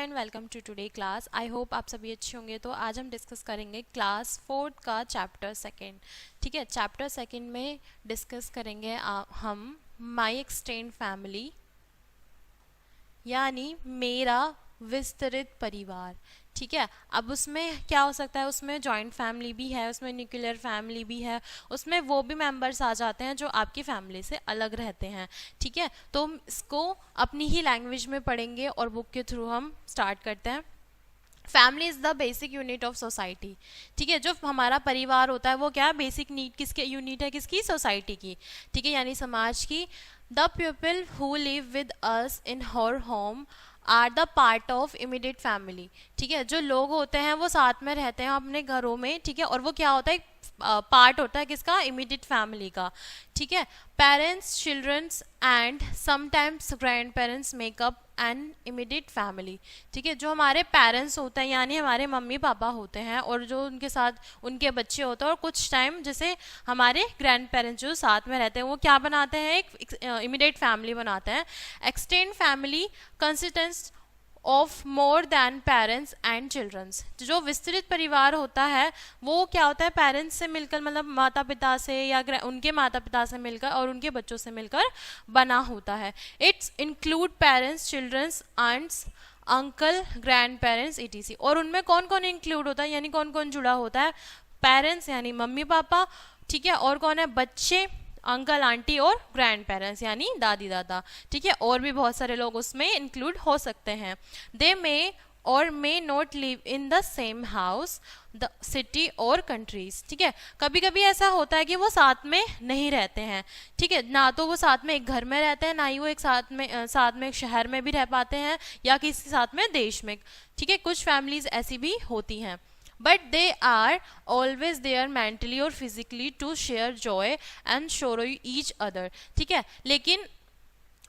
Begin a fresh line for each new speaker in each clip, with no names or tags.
And welcome to today class. I hope आप सभी अच्छे होंगे। तो आज हम डिस्कस करेंगे क्लास 4 का चैप्टर सेकंड। ठीक है, चैप्टर सेकंड में डिस्कस करेंगे हम माय एक्सटेंड फैमिली, यानी मेरा विस्तृत परिवार। ठीक है, अब उसमें क्या हो सकता है, उसमें जॉइंट फैमिली भी है, उसमें न्यूक्लियर फैमिली भी है, उसमें वो भी मेंबर्स आ जाते हैं जो आपकी फैमिली से अलग रहते हैं। ठीक है, तो हम इसको अपनी ही लैंग्वेज में पढ़ेंगे और बुक के थ्रू हम स्टार्ट करते हैं। Family is the basic unit of society. ठीक है, जो हमारा परिवार होता है वो क्या बेसिक नीड किसके यूनिट है, किसकी, सोसाइटी की। ठीक है, यानी समाज की। The people who live with us in her home are the part of immediate family. ठीक है, जो लोग होते हैं वो साथ में रहते हैं अपने घरों में। ठीक है, और वो क्या होता है, पार्ट होता है किसका, इमीडिएट फैमिली का। ठीक है, parents, children's and sometimes grand parents makeup an immediate family. ठीक है, जो हमारे पेरेंट्स होते हैं यानी हमारे मम्मी पापा होते हैं और जो उनके साथ उनके बच्चे होते हैं, और कुछ टाइम जैसे हमारे ग्रैंड पेरेंट्स जो साथ में रहते हैं वो क्या बनाते हैं, एक इमीडिएट फैमिली बनाते हैं। Extend family consistence of more than parents and childrens. जो विस्तृत परिवार होता है वो क्या होता है, पेरेंट्स से मिलकर, मतलब माता पिता से या उनके माता पिता से मिलकर और उनके बच्चों से मिलकर बना होता है। Its include parents, childrens, aunts, uncle, grandparents etc। और उनमें कौन कौन इंक्लूड होता है, यानी कौन कौन जुड़ा होता है, पेरेंट्स यानी मम्मी पापा। ठीक है, और कौन है, बच्चे, अंकल आंटी और ग्रैंड पेरेंट्स यानी दादी दादा। ठीक है, और भी बहुत सारे लोग उसमें इंक्लूड हो सकते हैं। दे मे और may not live in the same house, the city और कंट्रीज। ठीक है, कभी कभी ऐसा होता है कि वो साथ में नहीं रहते हैं। ठीक है, ना तो वो साथ में एक घर में रहते हैं, ना ही वो एक साथ में एक शहर में भी रह पाते हैं या किसी साथ में देश में। ठीक है, कुछ फैमिलीज ऐसी भी होती हैं, but they are always there mentally और physically to share joy and sorrow each other। ठीक है, लेकिन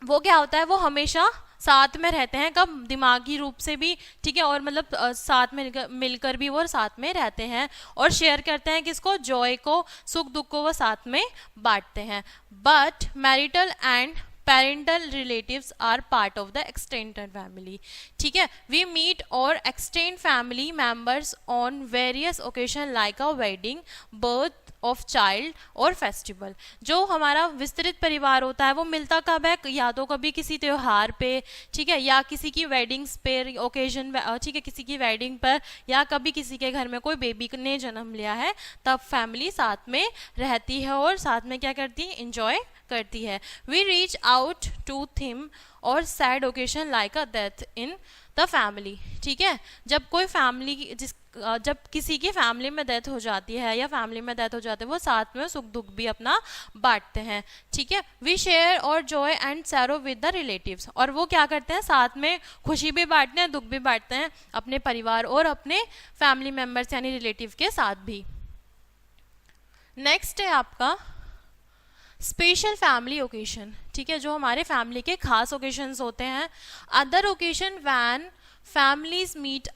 वो क्या होता है, वो हमेशा साथ में रहते हैं, कब, दिमागी रूप से भी। ठीक है, और मतलब साथ में मिलकर भी वो साथ में रहते हैं और शेयर करते हैं किसको, जॉय को, सुख दुख को वो साथ में बांटते हैं। But marital and parental relatives are part of the extended family. ठीक है, we meet our extend family members on various occasion like a wedding, birth of child और फेस्टिवल। जो हमारा विस्तृत परिवार होता है वो मिलता कब है, या तो कभी किसी त्योहार पे, ठीक है, या किसी की वेडिंग्स पे ओकेजन, ठीक है, किसी की वेडिंग पर, या कभी किसी के घर में कोई बेबी ने जन्म लिया है, तब फैमिली साथ में रहती है और साथ में क्या करती है, इंजॉय करती है। वी रीच आउट टू थिम और sad occasion like a death in the family. ठीक है, जब कोई फैमिली जब किसी की फैमिली में डेथ हो जाती है या फैमिली में डेथ हो जाती है, वो साथ में सुख दुख भी अपना बांटते हैं। ठीक है, वी शेयर और Joy and serow with the relatives. और वो क्या करते हैं, साथ में खुशी भी बांटते हैं, दुख भी बांटते हैं अपने परिवार और अपने फैमिली मेंबर्स यानी रिलेटिव के साथ भी। नेक्स्ट है आपका स्पेशल फैमिली ओकेजन। ठीक है, जो हमारे फैमिली के खास ओकेजन्स होते हैं। Other occasion when families meet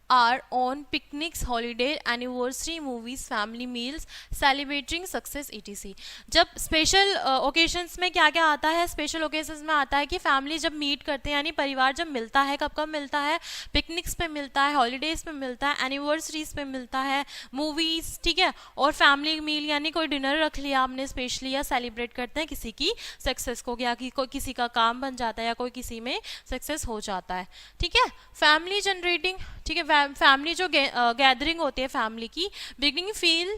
are on picnics, holiday, anniversary, movies, family meals, celebrating success etc। जब स्पेशल ओकेजन्स में क्या क्या आता है, स्पेशल ओकेजन्स में आता है कि फैमिली जब मीट करते हैं, यानी परिवार जब मिलता है, कब कब मिलता है, पिकनिक्स पे मिलता है, हॉलीडेज पे मिलता है, एनिवर्सरीज पे मिलता है, मूवीज। ठीक है, और फैमिली मील यानी कोई डिनर रख लिया आपने स्पेशली, या सेलिब्रेट करते हैं किसी की सक्सेस को, या कोई किसी का काम बन जाता है या कोई किसी में सक्सेस हो जाता है। ठीक है, फैमिली जनरेटिंग। ठीक है, फैमिली जो गैदरिंग होती है फैमिली की, बिगिनिंग फील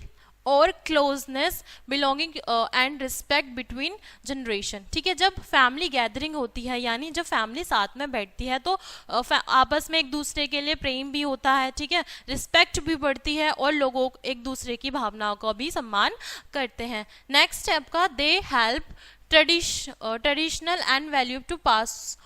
और closeness, belonging and respect between generation. ठीक है, जब फैमिली गैदरिंग होती है यानी जब फैमिली साथ में बैठती है तो आपस में एक दूसरे के लिए प्रेम भी होता है। ठीक है, रिस्पेक्ट भी बढ़ती है और लोगों एक दूसरे की भावनाओं का भी सम्मान करते हैं। नेक्स्ट स्टेप का, they help traditional and value to pass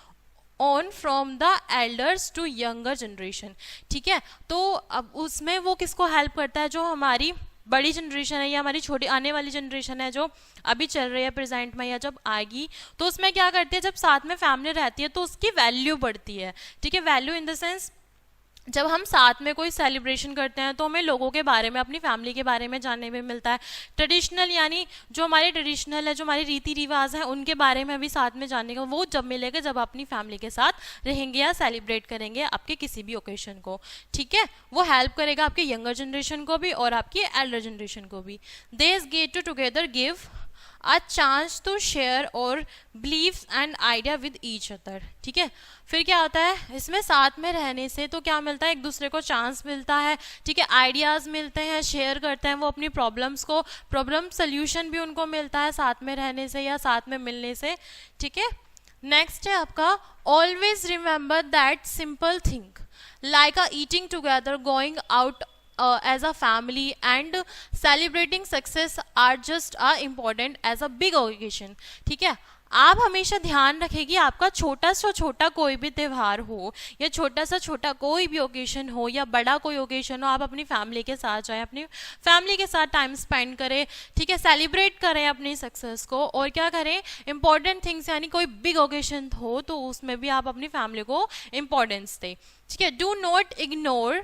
on from the elders to younger generation. ठीक है, तो अब उसमें वो किसको हेल्प करता है, जो हमारी बड़ी जनरेशन है या हमारी छोटी आने वाली जनरेशन है जो अभी चल रही है प्रेजेंट में या जब आएगी, तो उसमें क्या करती है, जब साथ में फैमिली रहती है तो उसकी वैल्यू बढ़ती है। ठीक है, वैल्यू इन द सेंस जब हम साथ में कोई सेलिब्रेशन करते हैं तो हमें लोगों के बारे में, अपनी फैमिली के बारे में जानने में मिलता है। ट्रेडिशनल यानी जो हमारे ट्रेडिशनल है, जो हमारे रीति रिवाज हैं, उनके बारे में भी साथ में जानने का वो जब मिलेगा जब अपनी फैमिली के साथ रहेंगे या सेलिब्रेट करेंगे आपके किसी भी ओकेशन को। ठीक है, वो हेल्प करेगा आपके यंगर जनरेशन को भी और आपकी एल्डर जनरेशन को भी। This get to together give a chance to share our beliefs and idea with each other. ठीक है, फिर क्या होता है, इसमें साथ में रहने से तो क्या मिलता है, एक दूसरे को चांस मिलता है। ठीक है, आइडियाज़ मिलते हैं, शेयर करते हैं वो अपनी प्रॉब्लम्स को, प्रॉब्लम सोल्यूशन भी उनको मिलता है साथ में रहने से या साथ में मिलने से। ठीक है, नेक्स्ट है आपका always remember that simple thing like a eating together, going out as a family and celebrating success are just important as a big occasion। ठीक है, आप हमेशा ध्यान रखें कि आपका छोटा सा छोटा कोई भी त्यौहार हो या छोटा सा छोटा कोई भी ओकेशन हो या बड़ा कोई ओकेशन हो, आप अपनी फैमिली के साथ जाएं, अपनी फैमिली के साथ टाइम स्पेंड करें। ठीक है, सेलिब्रेट करें अपनी सक्सेस को और क्या करें, इंपॉर्टेंट थिंग्स यानी कोई बिग ओकेशन हो तो उसमें भी आप अपनी फैमिली को इम्पोर्टेंस दें। ठीक है, do not ignore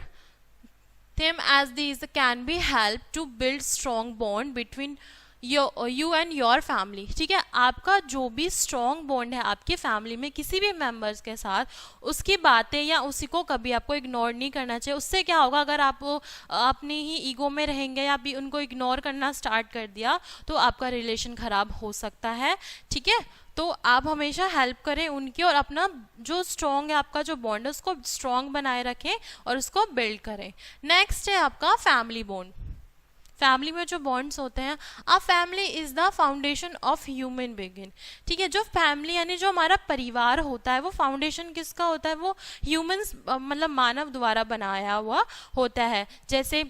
them as these can be help to build strong bond between you and your family. ठीक है, आपका जो भी स्ट्रॉन्ग बॉन्ड है आपकी फैमिली में किसी भी मेंबर्स के साथ, उसकी बातें या उसी को कभी आपको इग्नोर नहीं करना चाहिए। उससे क्या होगा, अगर आप अपने ही ईगो में रहेंगे या भी उनको इग्नोर करना स्टार्ट कर दिया तो आपका रिलेशन ख़राब हो सकता है। ठीक है, तो आप हमेशा हेल्प करें उनकी और अपना जो स्ट्रॉन्ग है आपका जो बॉन्ड है उसको स्ट्रॉन्ग बनाए रखें और उसको बिल्ड करें। नेक्स्ट है आपका फैमिली बॉन्ड। फैमिली में जो बॉन्ड्स होते हैं, a family is the foundation of human begin. ठीक है, जो फैमिली यानी जो हमारा परिवार होता है वो फाउंडेशन किसका होता है, वो ह्यूमंस मतलब मानव द्वारा बनाया हुआ होता है। जैसे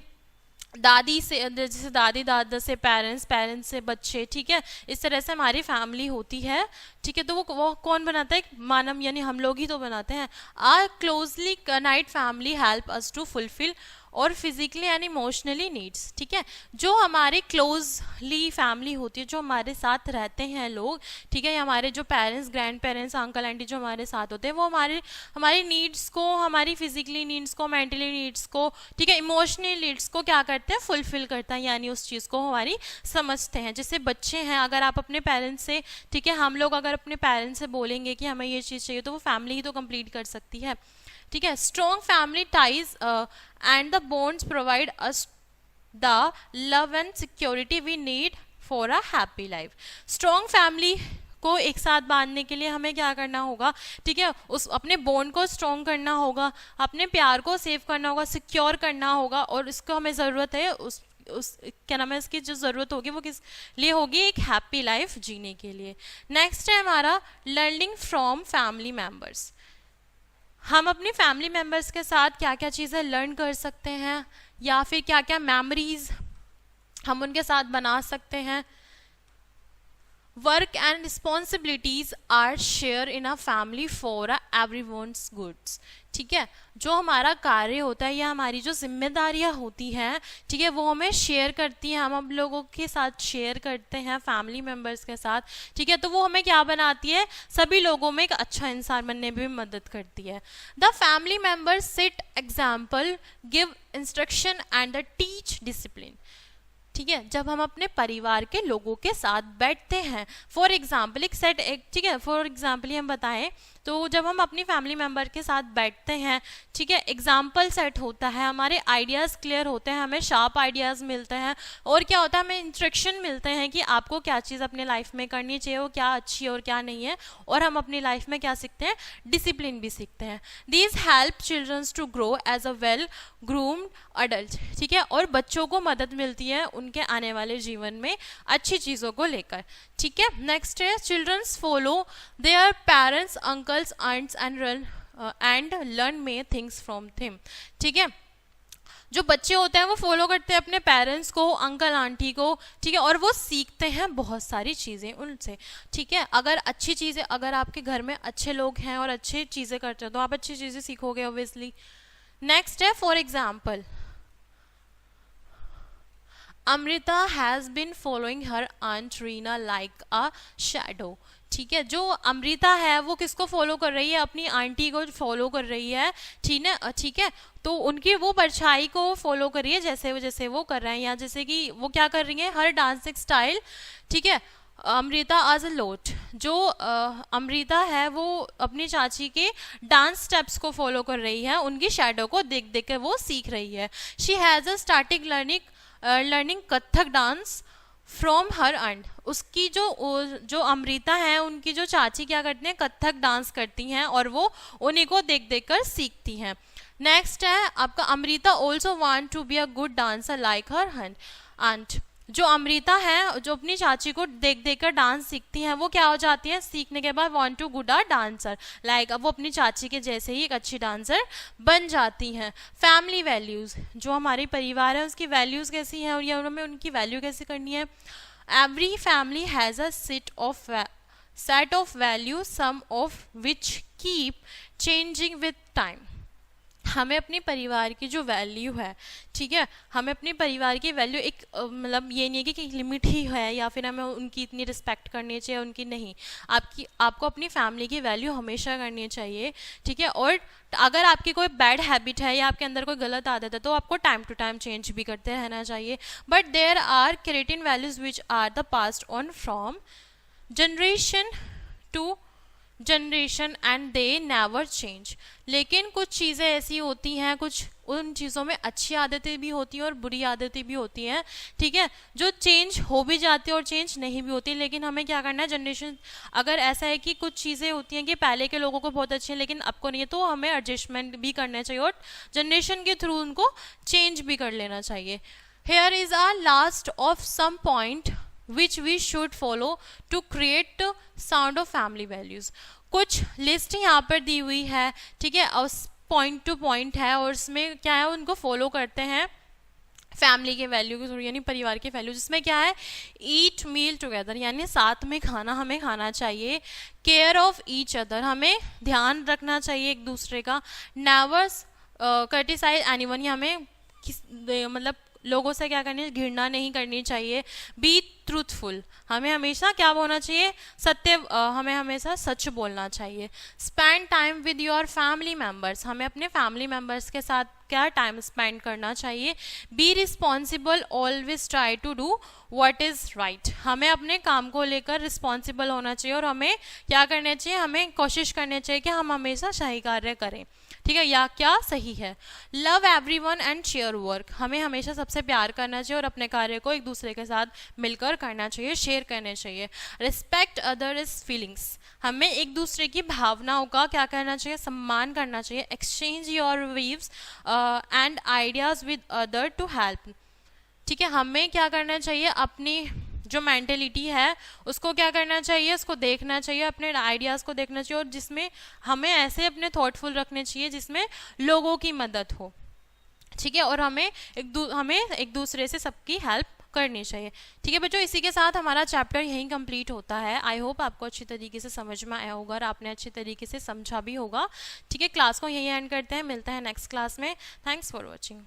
दादी से, जैसे दादी दादा से पेरेंट्स, पेरेंट्स से बच्चे। ठीक है, इस तरह से हमारी फैमिली होती है। ठीक है, तो वो कौन बनाता है, मानव यानी हम लोग ही तो बनाते हैं। Are closely connected family help us to fulfil our physically and emotionally needs. ठीक है, जो हमारे क्लोजली फैमिली होती है, जो हमारे साथ रहते हैं लोग, ठीक है, हमारे जो parents, grand parents, uncle aunty जो हमारे साथ होते हैं, वो हमारी नीड्स को, हमारी फिजिकली नीड्स को, मेंटली नीड्स को, ठीक है, इमोशनल नीड्स को क्या करते हैं, फुलफिल करता है, यानी उस चीज़ को हमारी समझते हैं। जैसे बच्चे हैं, अगर आप अपने पेरेंट्स से, ठीक है, हम लोग अगर अपने पेरेंट्स से बोलेंगे कि हमें ये चीज़ चाहिए तो वो फैमिली ही तो कंप्लीट कर सकती है। ठीक है, strong family ties and the bonds provide us the love and security we need for a happy life. Strong family को एक साथ बांधने के लिए हमें क्या करना होगा, ठीक है, उस अपने बॉन्ड को स्ट्रॉन्ग करना होगा, अपने प्यार को सेव करना होगा, सिक्योर करना होगा, और इसको हमें ज़रूरत है उस क्या नाम है, इसकी जो ज़रूरत होगी वो किस लिए होगी, एक हैप्पी लाइफ जीने के लिए। नेक्स्ट है हमारा लर्निंग फ्रॉम फैमिली मेम्बर्स। हम अपनी फैमिली मेम्बर्स के साथ क्या क्या चीज़ें लर्न कर सकते हैं या फिर क्या क्या मेमोरीज हम उनके साथ बना सकते हैं। Work and responsibilities are share in a family for everyone's goods. ठीक है, जो हमारा कार्य होता है या हमारी जो जिम्मेदारियां होती हैं, ठीक है, वो हमें शेयर करती हैं, हम लोगों के साथ शेयर करते हैं फैमिली मेम्बर्स के साथ। ठीक है, तो वो हमें क्या बनाती है, सभी लोगों में एक अच्छा इंसान बनने में भी मदद करती है। The family members set example, give instruction and the teach discipline. ठीक है, जब हम अपने परिवार के लोगों के साथ बैठते हैं, फॉर एग्जाम्पल ठीक है, फॉर एग्जाम्पल हम बताएं तो जब हम अपनी फैमिली मेम्बर के साथ बैठते हैं, ठीक है, एग्जाम्पल सेट होता है, हमारे आइडियाज़ क्लियर होते हैं, हमें शार्प आइडियाज़ मिलते हैं, और क्या होता है, हमें इंस्ट्रक्शन मिलते हैं कि आपको क्या चीज़ अपने लाइफ में करनी चाहिए, वो क्या अच्छी है और क्या नहीं है, और हम अपनी लाइफ में क्या सीखते हैं, डिसिप्लिन भी सीखते हैं। These help childrens to grow as a well groomed adult. ठीक है, और बच्चों को मदद मिलती है उनके आने वाले जीवन में अच्छी चीज़ों को लेकर। ठीक है, नेक्स्ट है childrens follow their parents, uncles, aunts and learn many things from them. ठीक है, जो बच्चे होते हैं वो फॉलो करते हैं अपने पेरेंट्स को, अंकल आंटी को, ठीक है, और वो सीखते हैं बहुत सारी चीज़ें उनसे। ठीक है, अगर अच्छी चीज़ें, अगर आपके घर में अच्छे लोग हैं और अच्छी चीज़ें करते हैं तो आप अच्छी चीज़ें सीखोगे ऑब्वियसली। नेक्स्ट है for example Amrita has been following her aunt Reena like a shadow. ठीक है, जो अमृता है वो किसको फॉलो कर रही है, अपनी आंटी को फॉलो कर रही है। ठीक है, तो उनकी वो परछाई को फॉलो कर रही है जैसे वो कर रहे हैं, या जैसे कि वो क्या कर रही है, हर डांसिंग स्टाइल। ठीक है, अमृता आज अ लोट, जो अमृता है वो अपनी चाची के डांस स्टेप्स को फॉलो कर रही है, उनकी शैडो को देख देख कर वो सीख रही है। She has a starting learning Kathak dance from her aunt. उसकी जो अमृता है, उनकी जो चाची क्या करती हैं, कथक डांस करती हैं और वो उन्हीं को देख देख कर सीखती हैं। नेक्स्ट है आपका, Amrita also want to be a good dancer like her aunt. जो अमृता है, जो अपनी चाची को देख देख कर डांस सीखती हैं, वो क्या हो जाती है, सीखने के बाद want to good a dancer like, अब वो अपनी चाची के जैसे ही एक अच्छी डांसर बन जाती हैं। फैमिली वैल्यूज़, जो हमारे परिवार है उसकी वैल्यूज़ कैसी हैं और या हमें उनकी वैल्यू कैसे करनी है। Every family has a set of values, some of which keep changing with time। हमें अपने परिवार की जो वैल्यू है, ठीक है, हमें अपने परिवार की वैल्यू एक मतलब ये नहीं है कि लिमिट ही है या फिर हमें उनकी इतनी रिस्पेक्ट करनी चाहिए, उनकी नहीं। आपको अपनी फैमिली की वैल्यू हमेशा करनी चाहिए। ठीक है, और अगर आपकी कोई बैड हैबिट है या आपके अंदर कोई गलत आदत है तो आपको टाइम टू टाइम चेंज भी करते रहना चाहिए। But there are creative values which are the passed on from generation to generation and they never change. लेकिन कुछ चीज़ें ऐसी होती हैं, कुछ उन चीज़ों में अच्छी आदतें भी होती हैं और बुरी आदतें भी होती हैं। ठीक है, जो चेंज हो भी जाती है और चेंज नहीं भी होती, लेकिन हमें क्या करना है, जनरेशन अगर ऐसा है कि कुछ चीज़ें होती हैं कि पहले के लोगों को बहुत अच्छी हैं लेकिन अब को नहीं है, तो हमें एडजस्टमेंट भी करना चाहिए और जनरेशन के थ्रू उनको चेंज भी कर लेना चाहिए। Here is a last of some point which we should follow to create sound of family values। कुछ लिस्ट यहाँ पर दी हुई है, ठीक है, और पॉइंट टू पॉइंट है और उसमें क्या है, उनको फॉलो करते हैं फैमिली के वैल्यू के थ्रू, यानी परिवार के वैल्यू, जिसमें क्या है, ईट मील टुगेदर, यानी साथ में खाना हमें खाना चाहिए। केयर ऑफ ईच अदर, हमें ध्यान रखना चाहिए एक दूसरे का। नेवर क्रिटिसाइज एनीवन, हमें मतलब लोगों से क्या करनी, घृणा नहीं करनी चाहिए। बी ट्रूथफुल, हमें हमेशा क्या बोलना चाहिए, हमें हमेशा सच बोलना चाहिए। Spend time with your family members, हमें अपने फैमिली मेम्बर्स के साथ क्या टाइम स्पेंड करना चाहिए। Be responsible, always try to do what is right, हमें अपने काम को लेकर रिस्पॉन्सिबल होना चाहिए और हमें क्या करना चाहिए, हमें कोशिश करनी चाहिए कि हम हमेशा सही कार्य करें। ठीक है, या क्या सही है। Love everyone and share work, हमें हमेशा सबसे प्यार करना चाहिए और अपने कार्य को एक दूसरे के साथ मिलकर करना चाहिए, शेयर करने चाहिए। रिस्पेक्ट अदर्स फीलिंग्स, हमें एक दूसरे की भावनाओं का क्या करना चाहिए, सम्मान करना चाहिए। Exchange your views and ideas with other to help, ठीक है, हमें क्या करना चाहिए, अपनी जो मेंटेलिटी है उसको क्या करना चाहिए, उसको देखना चाहिए, अपने आइडियाज़ को देखना चाहिए और जिसमें हमें ऐसे अपने थॉटफुल रखने चाहिए जिसमें लोगों की मदद हो। ठीक है, और हमें एक दूसरे से सबकी हेल्प करनी चाहिए। ठीक है बच्चों, इसी के साथ हमारा चैप्टर यहीं कंप्लीट होता है। आई होप आपको अच्छी तरीके से समझ में आया होगा और आपने अच्छी तरीके से समझा भी होगा। ठीक है, क्लास को यहीं एंड करते हैं, मिलते हैं नेक्स्ट क्लास में। Thanks for watching.